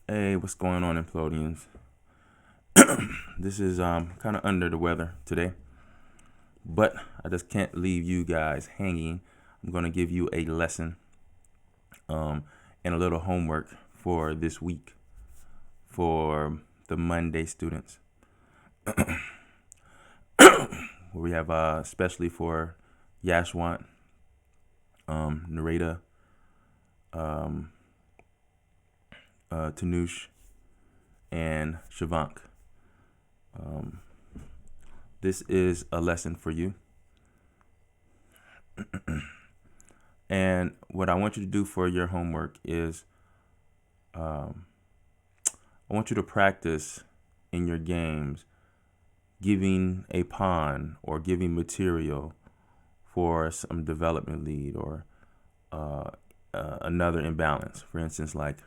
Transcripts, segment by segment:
Hey, what's going on, Implodians? This is kind of under the weather today, but I just can't leave you guys hanging. I'm gonna give you a lesson um, and a little homework for this week for the Monday students. We have especially for Yashwant, Nareda, um, Tanush, and Shavank. Um, this is a lesson for you. And what I want you to do for your homework is um, I want you to practice in your games giving a pawn or giving material for some development lead or uh, another imbalance. For instance, like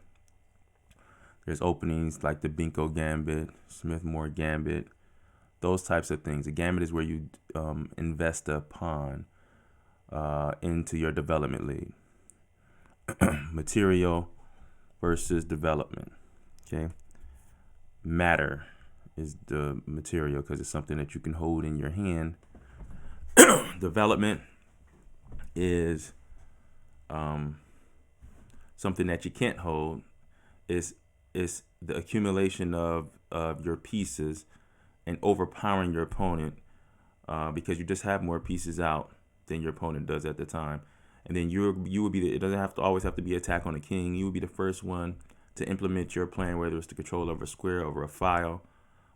there's openings like the Binko Gambit, Smith-Moore Gambit, those types of things. A gambit is where you invest a pawn into your development lead. Material versus development. Okay. Matter is the material because it's something that you can hold in your hand. Development is something that you can't hold. Is the accumulation of your pieces and overpowering your opponent because you just have more pieces out than your opponent does at the time. And then you will be it doesn't have to always have to be attack on a king. You will be the first one to implement your plan, whether it's to control over a square, over a file,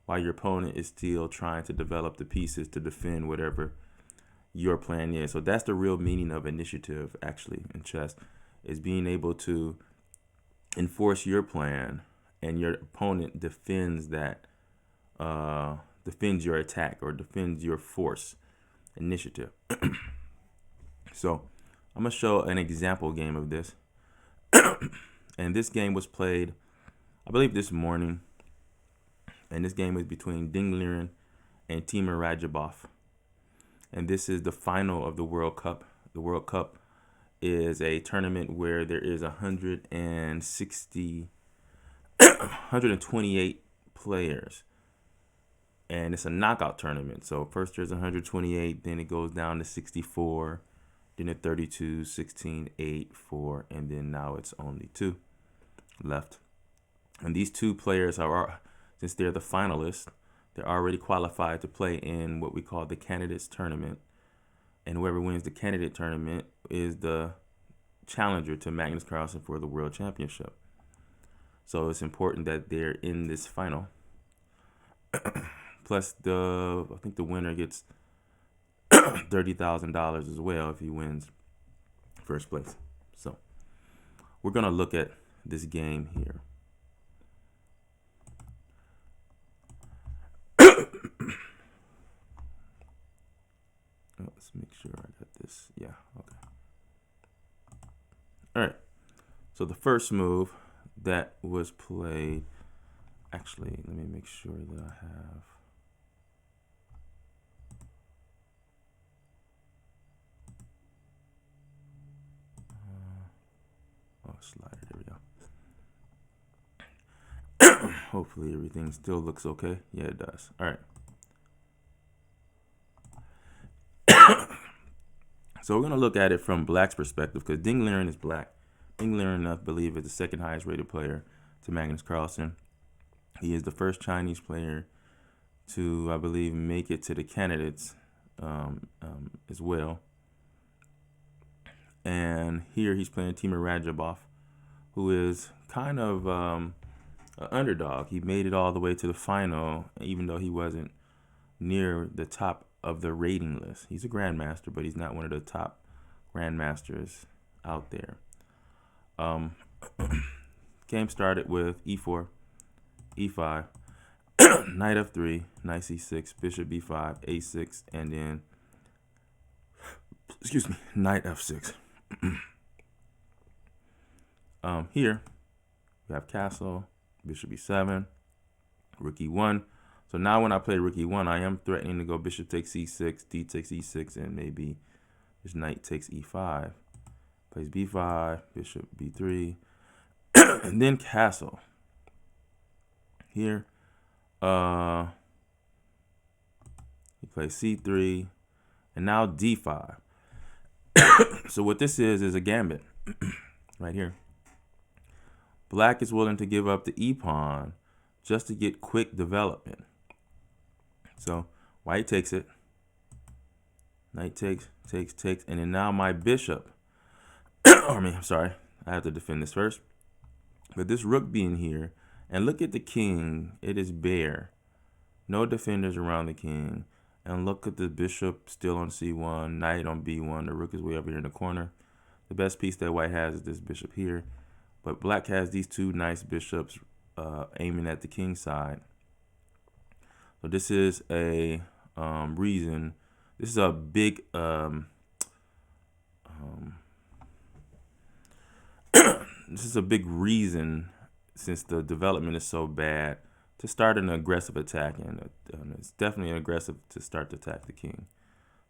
while your opponent is still trying to develop the pieces to defend whatever your plan is. So that's the real meaning of initiative, actually, in chess, is being able to enforce your plan, and your opponent defends defends your attack or defends your force initiative. So I'm gonna show an example game of this, and this game was played, I believe, this morning, and this game was between Ding Liren and Timur Rajabov, and this is the final of the World Cup. The World Cup is a tournament where there is 128 players, and it's a knockout tournament. So first there's 128, then it goes down to 64, then at 32, 16, 8, 4, and then now it's only 2 left. And these 2 players are, since they're the finalists, they're already qualified to play in what we call the candidates tournament. And whoever wins the candidate tournament is the challenger to Magnus Carlsen for the world championship. So it's important that they're in this final. Plus, I think the winner gets $30,000 as well if he wins first place. So we're gonna look at this game here. Let's make sure I got this. Yeah, okay. All right. So the first move that was played. Actually, let me make sure that I have. Slider. There we go. Hopefully everything still looks okay. Yeah, it does. All right. So we're gonna look at it from Black's perspective because Ding Liren is Black. Ding Liren, I believe, is the second highest rated player to Magnus Carlsen. He is the first Chinese player to, I believe, make it to the candidates as well. And here he's playing Timur Rajabov, who is kind of an underdog. He made it all the way to the final, even though he wasn't near the top of the rating list. He's a grandmaster, but he's not one of the top grandmasters out there. Game started with e4, e5, knight f3, knight c6, bishop b5, a6, and then, knight f6. Here we have castle, bishop b7, rook e1. So now when I play rook e1, I am threatening to go bishop takes e6, d takes e6, and maybe this knight takes e5. Plays b5, bishop b3, and then castle. Here, he plays c3, and now d5. So what this is a gambit right here. Black is willing to give up the e-pawn just to get quick development. So white takes it. Knight takes, and then now my bishop. I'm sorry, I have to defend this first. But this rook being here, and look at the king, it is bare. No defenders around the king. And look at the bishop still on c1, knight on b1, the rook is way over here in the corner. The best piece that white has is this bishop here. But black has these two nice bishops aiming at the king side. So this is a reason. This is a big this is a big reason, since the development is so bad, to start an aggressive attack, and it's definitely aggressive to start to attack the king.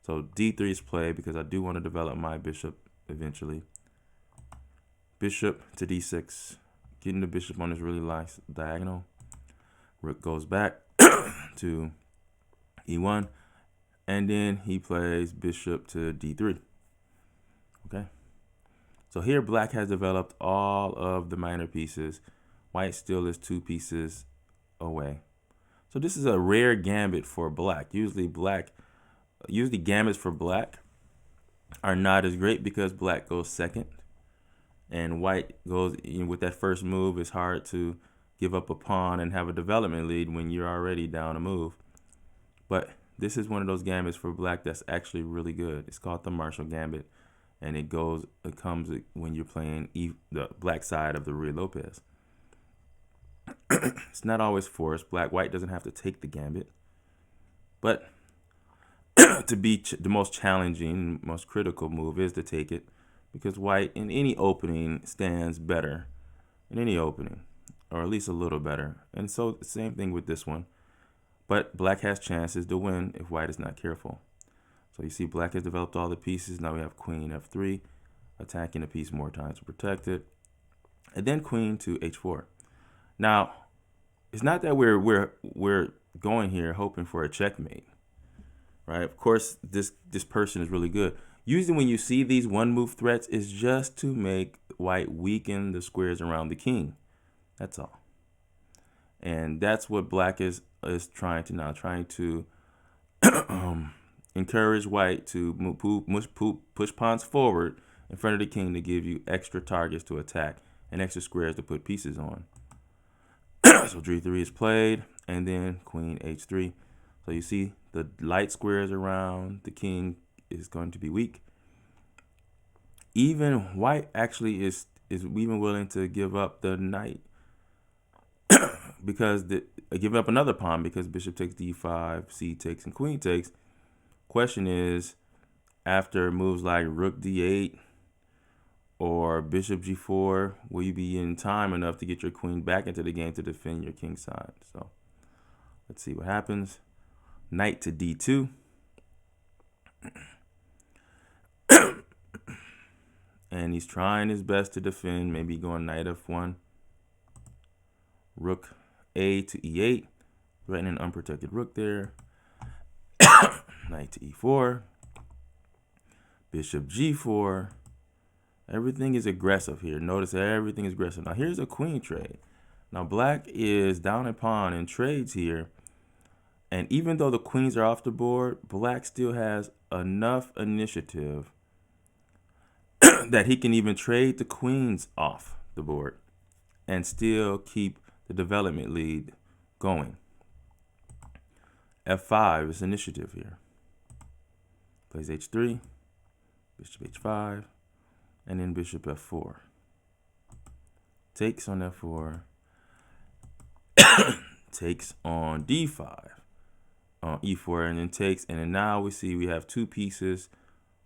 So d3 is played because I do want to develop my bishop eventually. Bishop to d6, getting the bishop on this really nice diagonal. Rook goes back to e1, and then he plays bishop to d3. Okay. So here black has developed all of the minor pieces. White still is 2 pieces away. So this is a rare gambit for black. Usually gambits for black are not as great because black goes second. And white goes, with that first move, it's hard to give up a pawn and have a development lead when you're already down a move. But this is one of those gambits for black that's actually really good. It's called the Marshall Gambit, and it comes when you're playing the black side of the Ruy Lopez. It's not always forced. White doesn't have to take the gambit, but to be the most challenging, most critical move is to take it, because white in any opening stands better in any opening, or at least a little better. And so the same thing with this one. But black has chances to win if white is not careful. So you see black has developed all the pieces. Now we have queen f3, attacking a piece more times to protect it. And then queen to h4. Now, it's not that we're going here hoping for a checkmate, right? Of course, this person is really good. Usually when you see these one move threats, it's just to make white weaken the squares around the king. That's all. And that's what black is trying to encourage white to push pawns forward in front of the king to give you extra targets to attack and extra squares to put pieces on. So g3 is played, and then queen h3. So you see the light squares around the king is going to be weak. Even white actually is even willing to give up the knight because give up another pawn, because bishop takes d5, c takes, and queen takes. Question is, after moves like rook d8 or bishop g4, will you be in time enough to get your queen back into the game to defend your king side? So let's see what happens. Knight to d2. And he's trying his best to defend, maybe going knight f1. Rook a to e8, threatening an unprotected rook there. Knight to e4. Bishop g4. Everything is aggressive here. Notice everything is aggressive. Now here's a queen trade. Now black is down a pawn in trades here. And even though the queens are off the board, black still has enough initiative that he can even trade the queens off the board and still keep the development lead going. f5 is initiative here. Plays h3, bishop h5, and then bishop f4. Takes on f4, takes on d5, on e4, and then takes, and then now we see we have 2 pieces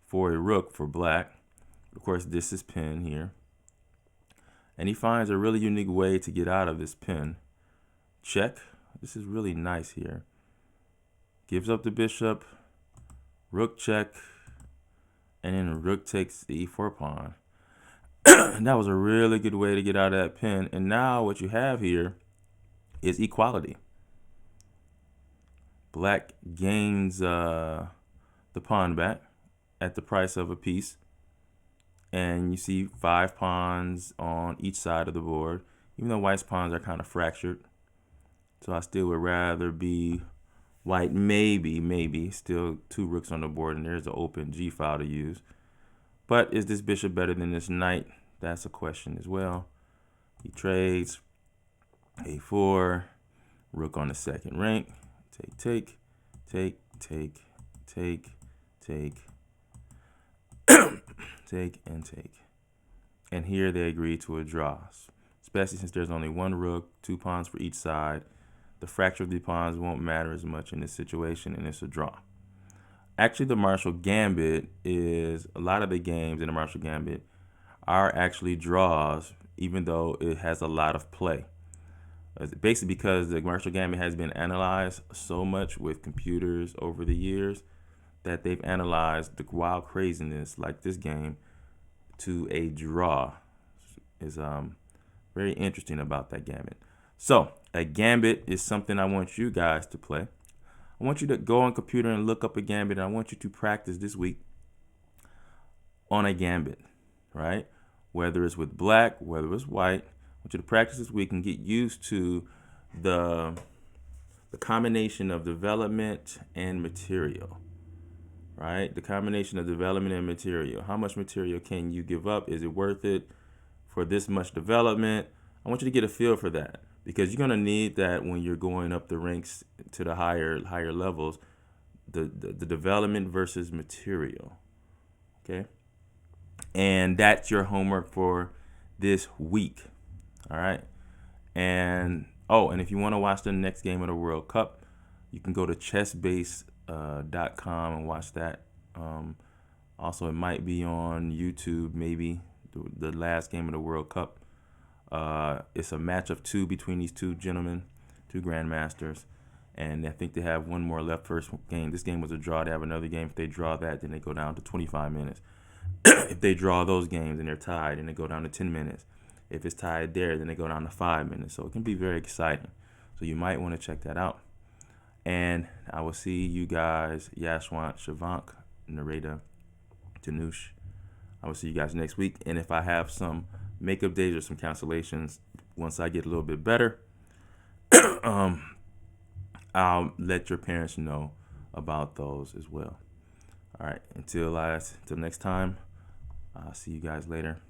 for a rook for black. Of course, this is pin here. And he finds a really unique way to get out of this pin. Check. This is really nice here. Gives up the bishop, rook check, and then rook takes the e4 pawn. That was a really good way to get out of that pin. And now what you have here is equality. Black gains the pawn back at the price of a piece. And you see 5 pawns on each side of the board, even though white's pawns are kind of fractured. So I still would rather be white, maybe. Still 2 rooks on the board, and there's an open G file to use. But is this bishop better than this knight? That's a question as well. He trades. A4, rook on the second rank. Take, take, take, take, take, take, and take. And here they agree to a draw, especially since there's only 1 rook, 2 pawns for each side. The fracture of the pawns won't matter as much in this situation, and it's a draw. Actually, the Marshall Gambit is, a lot of the games in the Marshall Gambit are actually draws, even though it has a lot of play. Basically because the Marshall Gambit has been analyzed so much with computers over the years that they've analyzed the wild craziness like this game to a draw. Is very interesting about that gambit. So a gambit is something I want you guys to play. I want you to go on computer and look up a gambit, and I want you to practice this week on a gambit, right? Whether it's with black, whether it's white, I want you to practice this week and get used to the combination of development and material, right? The combination of development and material. How much material can you give up? Is it worth it for this much development? I want you to get a feel for that, because you're going to need that when you're going up the ranks to the higher levels, the development versus material, okay? And that's your homework for this week, all right? And and if you want to watch the next game of the World Cup, you can go to chessbase.com and watch that. Also, it might be on YouTube, maybe, the last game of the World Cup. It's a match of 2 between these 2 gentlemen, 2 grandmasters, and I think they have 1 more left. First game. This game was a draw. They have another game. If they draw that, then they go down to 25 minutes. If they draw those games and they're tied, then they go down to 10 minutes. If it's tied there, then they go down to 5 minutes. So it can be very exciting. So you might want to check that out. And I will see you guys, Yashwant, Shavank, Nareda, Tanush. I will see you guys next week. And if I have some makeup days or some cancellations, once I get a little bit better, I'll let your parents know about those as well. All right. Until next time, I'll see you guys later.